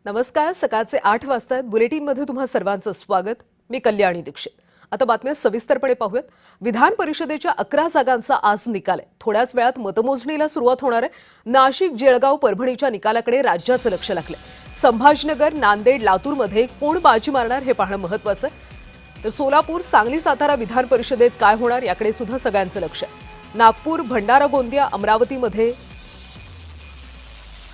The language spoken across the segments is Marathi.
नमस्कार. सकाळचे 8 वाजतायत. बुलेटिनमध्ये तुम्हा सर्वांचं स्वागत. मी कल्याणी दीक्षित. आता बातम्या सविस्तरपणे पाहूयात. विधान परिषदेच्या 11 जागांचा आज निकाल आहे. थोड्याच वेळात मतमोजणीला सुरुवात होणार आहे. नाशिक, जळगाव, परभणीच्या निकालाकडे राज्याचं लक्ष लागलंय. संभाजीनगर, नांदेड, लातूरमध्ये कोण बाजी मारणार हे पाहणं महत्त्वाचं आहे. तर सोलापूर, सांगली, सातारा विधान परिषदेत काय होणार याकडे सुद्धा सगळ्यांचं लक्ष आहे. नागपूर, भंडारा, गोंदिया, अमरावतीमध्ये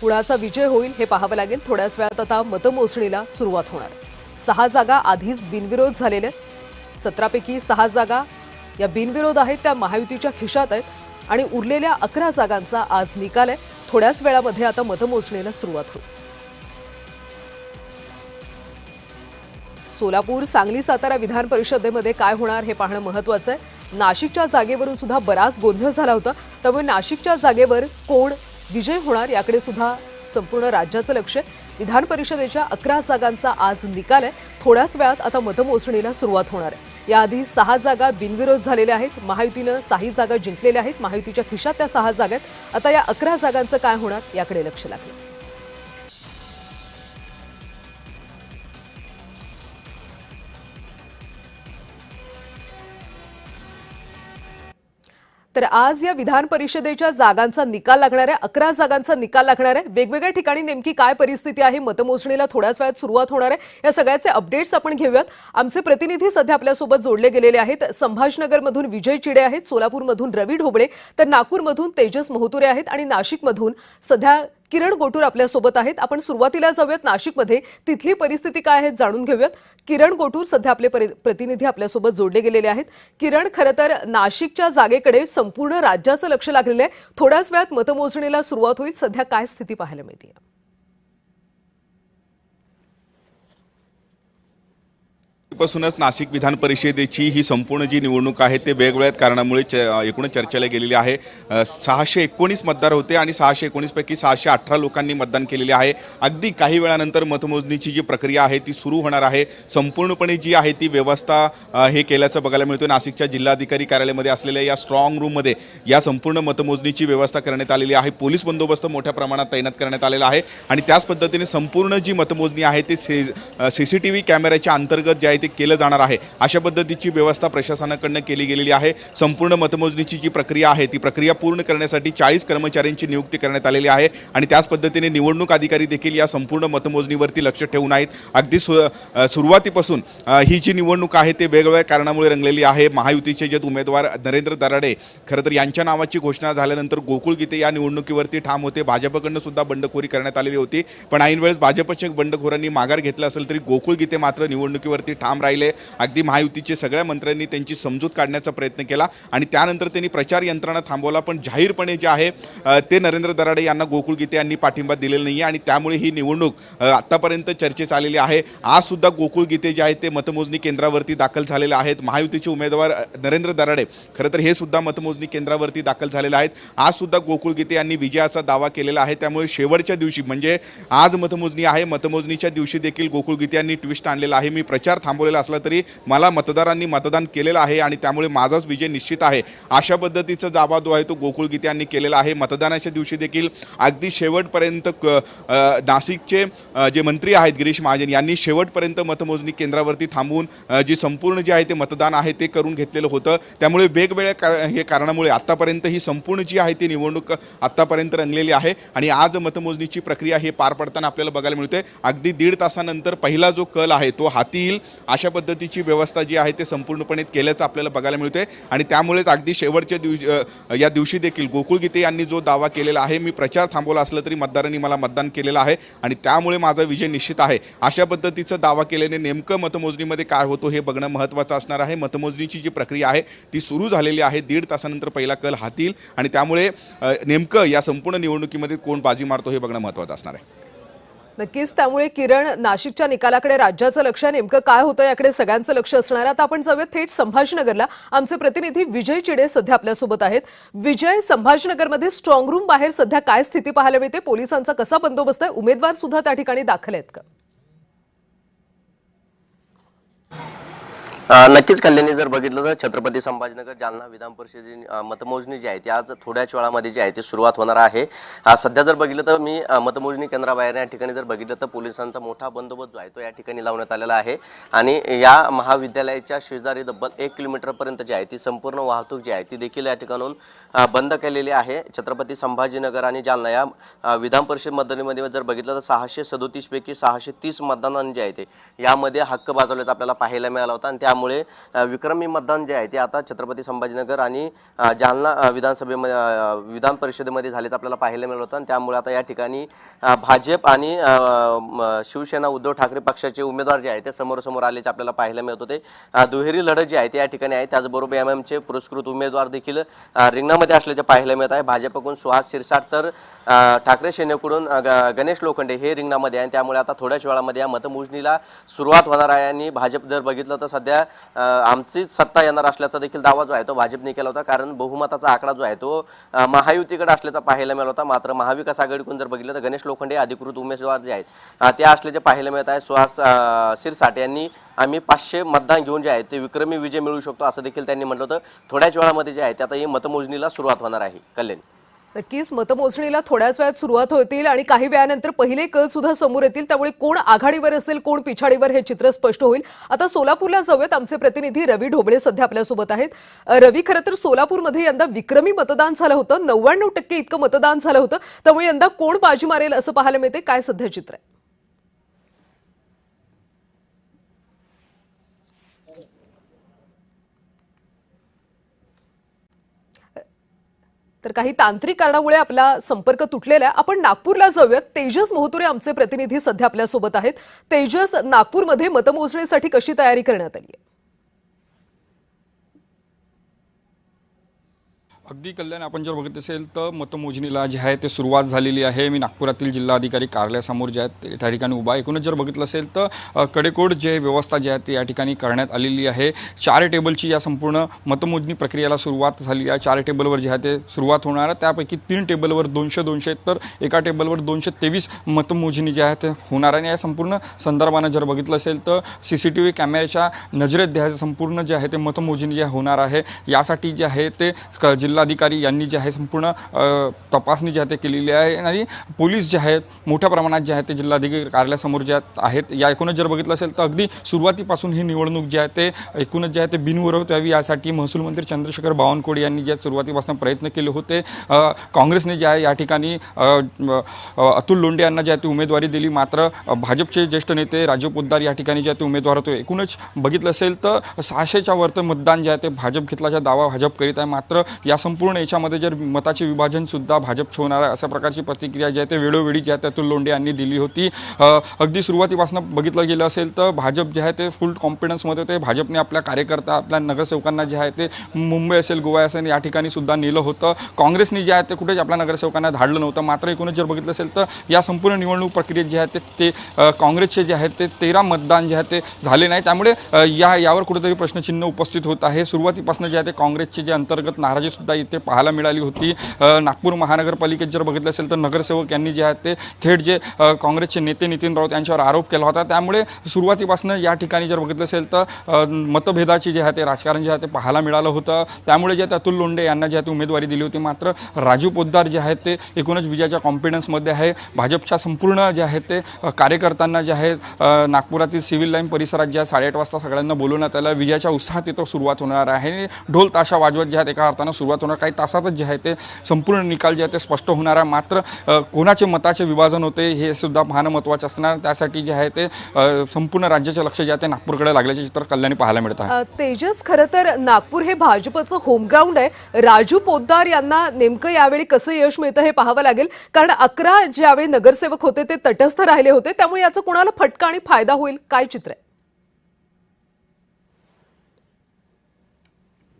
कुणाचा विजय होईल हे पाहावं लागेल. थोड्याच वेळात आता मतमोजणीला सुरुवात होणार. 6 जागा आधीच बिनविरोध झालेल्या आहेत. 17 पैकी 6 जागा या बिनविरोध आहेत, त्या महायुतीच्या खिशात आहेत आणि उरलेल्या 11 जागांचा आज निकाल आहे. थोड्याच वेळामध्ये आता मतमोजणीला सुरुवात होईल. सोलापूर, सांगली, सातारा विधान परिषदेमध्ये काय होणार हे पाहणं महत्त्वाचं आहे. नाशिकच्या जागेवरून सुद्धा बराच गोंधळ झाला होता, त्यामुळे नाशिकच्या जागेवर कोण विजय होणार याकडे सुद्धा संपूर्ण राज्याचं लक्ष आहे. विधान परिषदेच्या 11 जागांचा आज निकाल आहे. थोड्याच वेळात आता मतमोजणीला सुरुवात होणार आहे. याआधी 6 जागा बिनविरोध झालेल्या आहेत. महायुतीनं 6 जागा जिंकलेल्या आहेत. महायुतीच्या खिशात त्या 6 जागा आहेत. आता या 11 जागांचं काय होणार याकडे लक्ष लागलं. तर आज या विधान परिषदेच्या जागांचा निकाल लागणार आहे. 11 जागांचा निकाल लागणार आहे. वेगवेगळ्या ठिकाणी नेमकी काय परिस्थिती आहे, मतमोजणीला थोड्याच वेळात सुरुवात होणार आहे, या सगळ्याचे अपडेट्स आपण घेऊयात. आमचे प्रतिनिधी सध्या आपल्यासोबत जोडले गेलेले आहेत. संभाजीनगरमधून विजय चिडे आहेत, सोलापूरमधून रवी ढोबळे, तर नागपूरमधून तेजस मोहतुरे आहेत आणि नाशिकमधून सध्या किरण गोटूर आपल्यासोबत आहेत. आपण सुरुवातीला जाऊयात नाशिकमध्ये, तिथली परिस्थिती काय आहे जाणून घेऊयात. किरण गोटूर सध्या आपले प्रतिनिधी आपल्यासोबत जोडले गेलेले आहेत. किरण, खरं तर नाशिकच्या जागेकडे संपूर्ण राज्याचं लक्ष लागलेलं आहे. थोड्याच वेळात मतमोजणीला सुरुवात होईल. सध्या काय स्थिती पाहायला मिळते? पासूनच नाशिक विधान परिषदेची ही संपूर्ण जी निवडणूक आहे ते वेगवेगळ्या कारणामुळे एकूणच चर्चेला गेलेली आहे. 619 मतदार होते आणि 619 पैकी 618 लोकांनी मतदान केलेले आहे. अगदी काही वेळानंतर मतमोजणीची जी प्रक्रिया आहे ती सुरू होणार आहे. संपूर्णपणे जी आहे ती व्यवस्था हे केल्याचं बघायला मिळतं. नाशिकच्या जिल्हाधिकारी कार्यालयामध्ये असलेल्या या स्ट्रॉंग रूममध्ये या संपूर्ण मतमोजणीची व्यवस्था करण्यात आलेली आहे. पोलीस बंदोबस्त मोठ्या प्रमाणात तैनात करण्यात आलेला आहे आणि त्याच पद्धतीने संपूर्ण जी मतमोजणी आहे ते CCTV कॅमेऱ्याच्या अंतर्गत जे आहे ते केलं जाणार आहे. अशा पद्धतीची व्यवस्था प्रशासनाकडून केली गेलेली आहे. संपूर्ण मतमोजणीची जी प्रक्रिया आहे ती प्रक्रिया पूर्ण करण्यासाठी 40 कर्मचाऱ्यांची नियुक्ती करण्यात आलेली आहे आणि त्याच पद्धतीने निवडणूक अधिकारी देखील या संपूर्ण मतमोजणीवरती लक्ष ठेवून आहेत. अगदी सुरुवातीपासून ही जी निवडणूक आहे ते वेगवेगळ्या कारणामुळे रंगलेली आहे. महायुतीचे जे उमेदवार नरेंद्र दराडे खरं तर यांच्या नावाची घोषणा झाल्यानंतर गोकुळ गीते या निवडणुकीवरती ठाम होते. भाजपकडून सुद्धा बंडखोरी करण्यात आलेली होती, पण ऐन वेळेस भाजपच्या बंडखोरांनी माघार घेतला असेल तरी गोकुळ गीते मात्र निवडणुकीवरती ठाम राहिले. अगदी महायुतीचे सगळ्या मंत्र्यांनी त्यांची समजूत काढण्याचा प्रयत्न केला आणि त्यानंतर त्यांनी प्रचार यंत्रणा थांबवला, पण जाहीरपणे जे आहे ते नरेंद्र दराडे यांना गोकुळ गीते यांनी पाठिंबा दिलेला नाही आणि त्यामुळे ही निवडणूक आतापर्यंत चर्चेत आलेली आहे. आज सुद्धा गोकुळ गीते जे आहेत ते मतमोजणी केंद्रावरती दाखल झालेले आहेत. महायुतीचे उमेदवार नरेंद्र दराडे खरं तर हे सुद्धा मतमोजणी केंद्रावरती दाखल झालेले आहेत. आज सुद्धा गोकुळ गीते यांनी विजयाचा दावा केलेला आहे. त्यामुळे शेवटच्या दिवशी म्हणजे आज मतमोजणी आहे, मतमोजणीच्या दिवशी देखील गोकुळ गीते यांनी ट्विस्ट आणलेला आहे. मी प्रचार थांबवलेला असला तरी मला मतदारांनी मतदान केलेलं आहे आणि त्यामुळे माझाच विजय निश्चित आहे, अशा पद्धतीचा दावा जो आहे तो गोकुळ गीते यांनी केलेला आहे. मतदानाच्या दिवशी देखील अगदी शेवटपर्यंत नाशिकचे जे मंत्री आहेत गिरीश महाजन यांनी शेवटपर्यंत मतमोजणी केंद्रावरती थांबून जी संपूर्ण जे आहे ते मतदान आहे ते करून घेतलेलं होतं. त्यामुळे वेगवेगळ्या हे कारणामुळे आतापर्यंत ही संपूर्ण जी आहे ती निवडणूक आतापर्यंत रंगलेली आहे आणि आज मतमोजणीची प्रक्रिया हे पार पडताना आपल्याला बघायला मिळते. अगदी 1.5 तासानंतर पहिला जो कल आहे तो हाती येईल, अशा पद्धतीची व्यवस्था जी आहे ते संपूर्णपणे केल्याचं आपल्याला बघायला मिळते आणि त्यामुळेच अगदी शेवटच्या या दिवशी देखील गोकुळ गीते यांनी जो दावा केलेला आहे, मी प्रचार थांबवला असला तरी मतदारांनी मला मतदान केलेलं आहे आणि त्यामुळे माझा विजय निश्चित आहे, अशा पद्धतीचा दावा केल्याने नेमकं मतमोजणीमध्ये काय होतो हे बघणं महत्त्वाचं असणार आहे. मतमोजणीची जी प्रक्रिया आहे ती सुरू झालेली आहे. 1.5 तासानंतर पहिला कल हाती येईल आणि त्यामुळे नेमकं या संपूर्ण निवडणुकीमध्ये कोण बाजी मारतो हे बघणं महत्त्वाचं असणार आहे. नक्कीच. त्यामुळे किरण, नाशिकच्या निकालाकडे राज्याचं लक्ष, नेमकं काय होतं याकडे सगळ्यांचं लक्ष असणार आहे. आता आपण जाऊयात थेट संभाजीनगरला. आमचे प्रतिनिधी विजय चिडे सध्या आपल्यासोबत आहेत. विजय, संभाजीनगरमध्ये स्ट्रॉंग रूम बाहेर सध्या काय स्थिती पाहायला मिळते? पोलिसांचा कसा बंदोबस्त आहे? उमेदवार सुद्धा त्या ठिकाणी दाखल आहेत का? नक्कीच कल्याणी जर बघितलं तर छत्रपती संभाजीनगर जालना विधान परिषदेची मतमोजणी जी आहे ती आज थोड्याच वेळामध्ये जी आहे ती सुरुवात होणार आहे। सध्या जर बघितलं तर मी मतमोजणी केंद्राबाहेर या ठिकाणी जर बघितलं तर पोलिसांचा मोठा बंदोबस्त जो आहे तो या ठिकाणी लावण्यात आलेला आहे आणि या महाविद्यालयाच्या शेजारी तब्बल 1 किलोमीटरपर्यंत जी आहे ती संपूर्ण वाहतूक जी आहे ती देखील या ठिकाणून बंद केलेली आहे। छत्रपती संभाजीनगर आणि जालना या विधान परिषद मतदानामध्ये जर बघितलं तर 637 पैकी 630 मतदान जे आहे ते यामध्ये हक्क बजावल्याचं आपल्याला पाहायला मिळाला होता आणि त्यामुळे विक्रमी मतदान जे आहे ते आता छत्रपती संभाजीनगर आणि जालना विधान परिषदेमध्ये झालेत आपल्याला पाहायला मिळालं होतं आणि त्यामुळे आता या ठिकाणी भाजप आणि शिवसेना उद्धव ठाकरे पक्षाचे उमेदवार जे आहेत ते समोरासमोर आल्याचे आपल्याला पाहायला मिळत होते। दुहेरी लढत जी आहे ते या ठिकाणी आहे। त्याचबरोबर एमएमचे पुरस्कृत उमेदवार देखील रिंगणामध्ये असल्याचे पाहायला मिळत आहे। भाजपकडून सुहास शिरसाट तर ठाकरे सेनेकडून गणेश लोखंडे हे रिंगणामध्ये आहे। त्यामुळे आता थोड्याच वेळामध्ये या मतमोजणीला सुरुवात होणार आहे आणि भाजप जर बघितलं तर सध्या आमचीच सत्ता येणार असल्याचा देखील दावा जो आहे तो भाजपने केला होता, कारण बहुमताचा आकडा जो आहे तो महायुतीकडे असल्याचा पाहायला मिळाला होता। मात्र महाविकास आघाडीकडून जर बघितलं तर गणेश लोखंडे अधिकृत उमेदवार जे आहेत ते असल्याचे पाहायला मिळत आहे। सुहास शिरसाट यांनी आम्ही 500 मतदान घेऊन जे आहे ते विक्रमी विजय मिळवू शकतो असं देखील त्यांनी म्हटलं होतं। थोड्याच वेळामध्ये जे आहे ते आता ही मतमोजणीला सुरुवात होणार आहे। कल्याण नक्कीच मतमोजणीला थोड्याच वेळात सुरुवात होतील आणि काही वेळानंतर पहिले कल सुद्धा समोर येतील, त्यामुळे कोण आघाडीवर असेल कोण पिछाडीवर हे चित्र स्पष्ट होईल। आता सोलापूरला जाऊयात, आमचे प्रतिनिधी रवी ढोबळे सध्या आपल्यासोबत आहेत। रवी, खरं तर सोलापूरमध्ये यंदा विक्रमी मतदान झालं होतं, 99% इतकं मतदान झालं होतं, त्यामुळे यंदा कोण बाजी मारेल असं पाहायला मिळते, काय सध्या चित्र आहे? तर काही तांत्रिक कारणामुळे आपला संपर्क तुटलेला आहे। आपण नागपूरला जाऊयात, तेजस मोहतुरे आमचे प्रतिनिधी सध्या आपल्यासोबत आहेत। तेजस, नागपूरमध्ये मतमोजणीसाठी कशी तयारी करण्यात आली आहे? अगदी कल्याण, आपण जर बघत असेल तर मतमोजणीला जे आहे ते सुरुवात झालेली आहे। मी नागपुरातील जिल्हाधिकारी कार्यालयासमोर जे आहेत त्या ठिकाणी उभा आहे। एकूणच जर बघितलं असेल तर कडेकोट जे व्यवस्था जी आहे ती या ठिकाणी करण्यात आलेली आहे। 4 टेबलची या संपूर्ण मतमोजणी प्रक्रियेला सुरुवात झाली आहे। 4 टेबलवर जे आहे ते सुरुवात होणार आहे, त्यापैकी 3 टेबलवर 200 तर एका टेबलवर 223 मतमोजणी जी आहे ते होणार आहे। आणि या संपूर्ण संदर्भानं जर बघितलं असेल तर CCTV कॅमेऱ्याच्या नजरेत द्यायचं संपूर्ण जे आहे ते मतमोजणी जे होणार आहे, यासाठी जे आहे ते जिल्हाधिकारी यांनी जे आहे संपूर्ण तपासणी जी आहे ते केलेली आहे आणि पोलीस जे आहेत मोठ्या प्रमाणात जे आहे ते जिल्हाधिकारी कार्यालयासमोर जे आहेत। या एकूणच जर बघितलं असेल तर अगदी सुरुवातीपासून ही निवडणूक जी आहे ते एकूणच जे आहे ते बिनविरोध यावी यासाठी महसूल मंत्री चंद्रशेखर बावनकुळे यांनी जे सुरुवातीपासून प्रयत्न केले होते। काँग्रेसने जे आहे या ठिकाणी अतुल लोंढे यांना जे आहे ते उमेदवारी दिली, मात्र भाजपचे ज्येष्ठ नेते राजीव पोद्दार या ठिकाणी जे आहे ते उमेदवार होते। एकूणच बघितलं असेल तर 600च्या वरचं मतदान जे आहे ते भाजप घेतल्याचा दावा भाजप करीत आहे। मात्र या संपूर्ण याच्यामध्ये जर मताचे विभाजन सुद्धा भाजपचे होणार आहे अशा प्रकारची प्रतिक्रिया जी आहे ते वेळोवेळी जी आहे ते अतुल लोंढे यांनी दिली होती। अगदी सुरुवातीपासून बघितलं गेलं असेल तर भाजप जे आहे ते फुल कॉन्फिडन्समध्ये होते। भाजपने आपल्या कार्यकर्ता आपल्या नगरसेवकांना जे आहे ते मुंबई असेल गोवा असेल या ठिकाणी सुद्धा नेलं होतं। काँग्रेसने जे आहे ते कुठेच आपल्या नगरसेवकांना धाडलं नव्हतं। मात्र एकूणच जर बघितलं असेल तर या संपूर्ण निवडणूक प्रक्रियेत जे आहे ते काँग्रेसचे जे आहे ते 13 मतदान जे आहे ते झाले नाही, त्यामुळे यावर कुठेतरी प्रश्नचिन्ह उपस्थित होत आहे। सुरुवातीपासून जे आहे ते काँग्रेसचे जे अंतर्गत नाराजी सुद्धा इथे पाहायला मिळाली होती। नागपूर महानगरपालिकेत जर बघितलं असेल तर नगरसेवक यांनी जे आहे ते थेट जे काँग्रेसचे नेते नितीन राऊत यांच्यावर आरोप केला होता, त्यामुळे सुरुवातीपासून या ठिकाणी जर बघितलं असेल तर मतभेदाची जे आहे ते राजकारण जे आहे ते पाहायला मिळालं होतं। त्यामुळे जे आहे अतुल लोंढे यांना जे आहे ते उमेदवारी दिली होती, मात्र राजीव पोद्दार जे आहेत ते एकूणच विजयाच्या कॉन्फिडन्समध्ये आहे। भाजपच्या संपूर्ण जे आहे ते कार्यकर्त्यांना जे आहे नागपुरातील सिव्हिल लाईन परिसरात जे 8:30 वाजता सगळ्यांना बोलवण्यात आलं। विजयाच्या उत्साहात इथं सुरुवात होणार आहे। ढोल ताशा वाजवत जे आहेत एका अर्थानं सुरुवात होणार, काही तासातच जे आहे ते संपूर्ण निकाल जे आहे ते स्पष्ट होणार आहे। मात्र कोणाचे मताचे विभाजन होते हे सुद्धा पाहणं महत्त्वाचं असणार। त्यासाठी जे आहे ते संपूर्ण राज्याचे लक्ष जे आहे ते नागपूरकडे लागल्याचे चित्र कल्याणी पाहायला मिळत आहे। तेजस, खरं तर नागपूर हे भाजपचं होमग्राऊंड आहे। राजू पोद्दार यांना नेमकं यावेळी कसं यश मिळतं हे पाहावं लागेल, कारण 11 ज्यावेळी नगरसेवक होते ते तटस्थ राहिले होते, त्यामुळे याचा कोणाला फटका आणि फायदा होईल, काय चित्र आहे?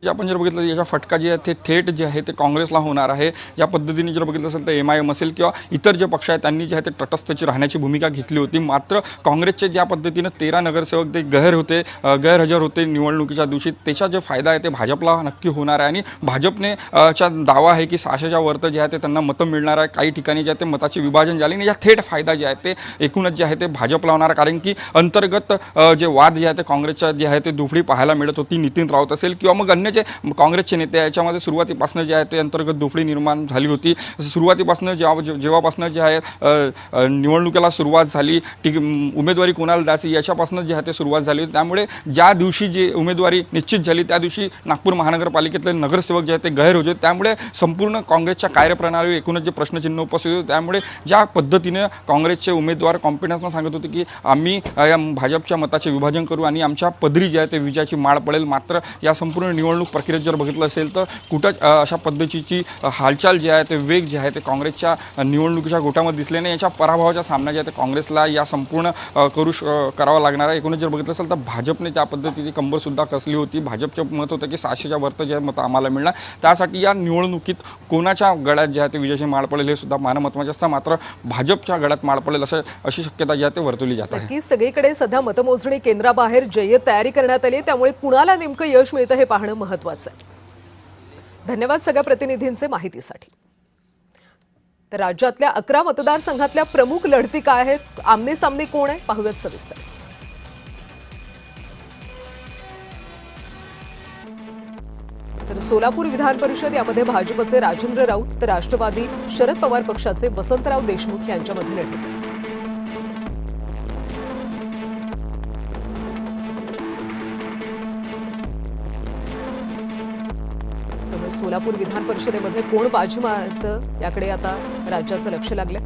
जे आपण जर बघितलं याचा फटका जे आहे ते थेट जे आहे ते काँग्रेसला होणार आहे. या पद्धतीने जर बघितलं असेल तर MIM असेल किंवा इतर जे पक्ष आहेत त्यांनी जे आहे ते तटस्थची राहण्याची भूमिका घेतली होती. मात्र काँग्रेसचे ज्या पद्धतीनं 13 नगरसेवक ते गैरहजर होते निवडणुकीच्या दिवशी, त्याचा जो फायदा आहे ते भाजपला नक्की होणार आहे. आणि भाजपने चा दावा आहे की 600च्या वरतं जे आहे ते त्यांना मतं मिळणार आहे. काही ठिकाणी जे आहे ते मताचे विभाजन झाले आणि या थेट फायदा जे आहे ते एकूणच जे आहे ते भाजपला होणार आहे. कारण की अंतर्गत जे वाद जे आहे ते काँग्रेसच्या जे आहे ते दुफडी पाहायला मिळत होती. नितीन राऊत असेल किंवा मग अन्य जे काँग्रेसचे नेते याच्यामध्ये सुरुवातीपासून जे आहे ते अंतर्गत दुफडी निर्माण झाली होती. सुरुवातीपासून जेव्हापासून जे आहे निवडणुकीला सुरुवात झाली, उमेदवारी कोणाला द्यायची याच्यापासून जे आहे ते सुरुवात झाली होती. त्यामुळे ज्या दिवशी जी उमेदवारी निश्चित झाली त्या दिवशी नागपूर महानगरपालिकेतले नगरसेवक जे आहेत ते गैर होते. त्यामुळे संपूर्ण काँग्रेसच्या कार्यप्रणालीवर एकूणच जे प्रश्नचिन्ह उपस्थित होते. त्यामुळे ज्या पद्धतीने काँग्रेसचे उमेदवार कॉन्फिडन्सनं सांगत होते की आम्ही या भाजपच्या मताचे विभाजन करू आणि आमच्या पदरी जे आहे ते विजयाची माळ पडेल. मात्र या संपूर्ण निवडणूक प्रक्रियेत जर बघितलं असेल तर कुठंच अशा पद्धतीची हालचाल जी आहे ते वेग जे आहे ते काँग्रेसच्या निवडणुकीच्या गोटामध्ये दिसले नाही. याच्या पराभवाचा सामना जे आहे ते काँग्रेसला या संपूर्ण करावा लागणार आहे. एकूणच जर बघितलं असेल तर भाजपने त्या पद्धतीची कंबरसुद्धा कसली होती. भाजपचं मत होतं की 600च्या वरतं जे मतं आम्हाला मिळणार. त्यासाठी या निवडणुकीत कोणाच्या गळ्यात जे आहे ते विजयाची माळ पडेल हे सुद्धा मानणं महत्त्वाचं असतं. मात्र भाजपच्या गळ्यात माळ पडेल अशी शक्यता जी आहे ते वर्तवली जात आहे. नक्कीच सगळीकडे सध्या मतमोजणी केंद्राबाहेर जय्यत तयारी करण्यात आली आहे. त्यामुळे कुणाला नेमकं यश मिळतं हे पाहणं महत्त्वाचं आहे. धन्यवाद सगळ्या प्रतिनिधींचे माहितीसाठी. तर राज्यातल्या 11 मतदारसंघातल्या प्रमुख लढती काय आहेत, आमने सामने कोण आहे, पाहूयात सविस्तर. तर सोलापूर विधान परिषद यामध्ये भाजपचे राजेंद्र राऊत तर राष्ट्रवादी शरद पवार पक्षाचे वसंतराव देशमुख यांच्यामध्ये लढत आहे. सोलापूर विधान परिषदेमध्ये कोण बाजी मारतं याकडे आता राज्याचं लक्ष लागलंय.